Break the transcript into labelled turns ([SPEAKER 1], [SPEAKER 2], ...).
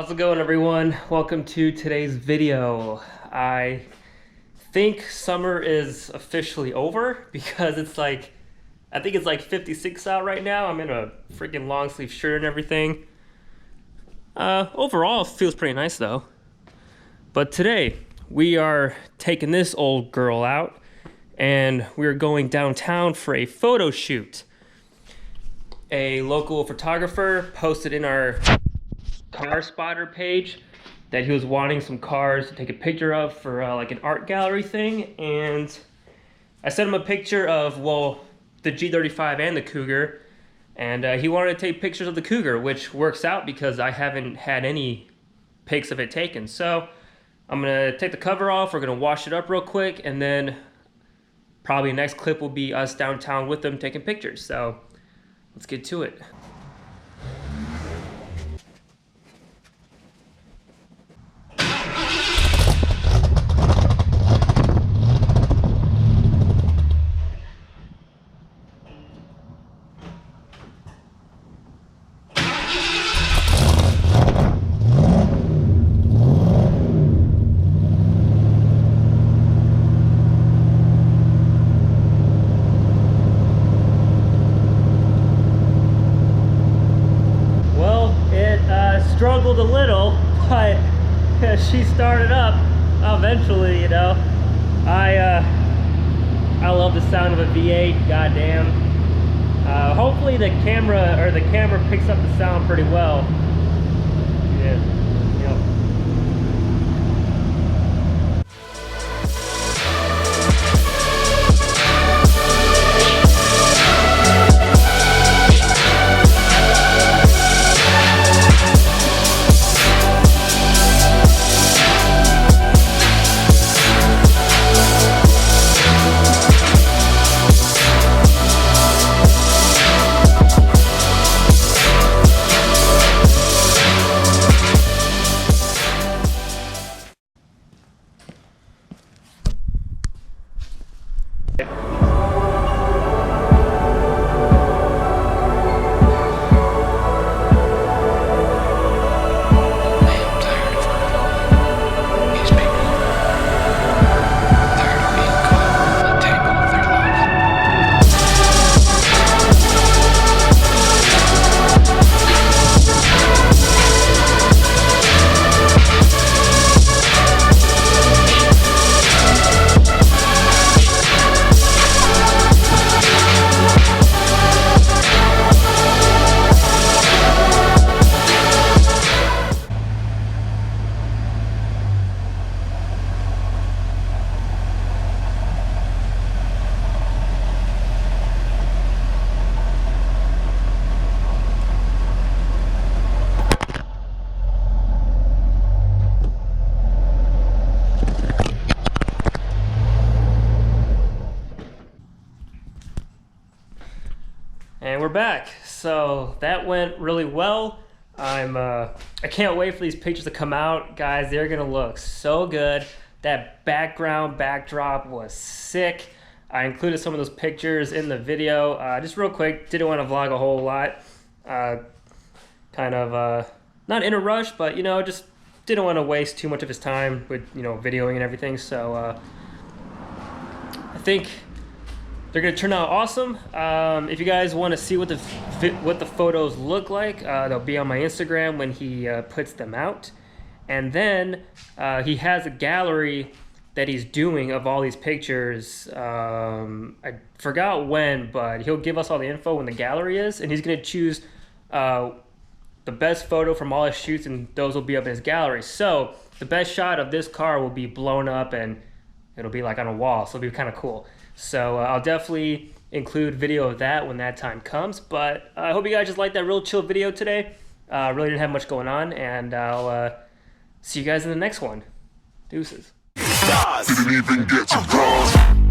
[SPEAKER 1] How's it going, everyone? Welcome to today's video. I think summer is officially over because it's like, I think it's like 56 out right now. I'm in a freaking long sleeve shirt and everything. Overall, it feels pretty nice though. But today, we are taking this old girl out and we're going downtown for a photo shoot. A local photographer posted in our car spotter page that he was wanting some cars to take a picture of for like an art gallery thing, and I sent him a picture of, well, the G35 and the Cougar, and he wanted to take pictures of the Cougar, which works out because I haven't had any pics of it taken. So I'm gonna take the cover off, we're gonna wash it up real quick, and then probably the next clip will be us downtown with them taking pictures. So let's get to it. Struggled a little, but she started up eventually, you know. I love the sound of a V8, goddamn. Hopefully the camera picks up the sound pretty well. Yeah, yep. And we're back. So that went really well. I can't wait for these pictures to come out. Guys, they're gonna look so good. That backdrop was sick. I included some of those pictures in the video. Just real quick, didn't want to vlog a whole lot. Not in a rush, but you know, just didn't want to waste too much of his time with, you know, videoing and everything. So I think they're gonna turn out awesome. If you guys want to see what the photos look like, they'll be on my Instagram when he puts them out. And then he has a gallery that he's doing of all these pictures. I forgot when, but he'll give us all the info when the gallery is, and he's gonna choose the best photo from all his shoots, and those will be up in his gallery. So the best shot of this car will be blown up and it'll be like on a wall, so it'll be kind of cool. So I'll definitely include video of that when that time comes. But I hope you guys just liked that real chill video today. Really didn't have much going on, and I'll see you guys in the next one. Deuces. Didn't even get to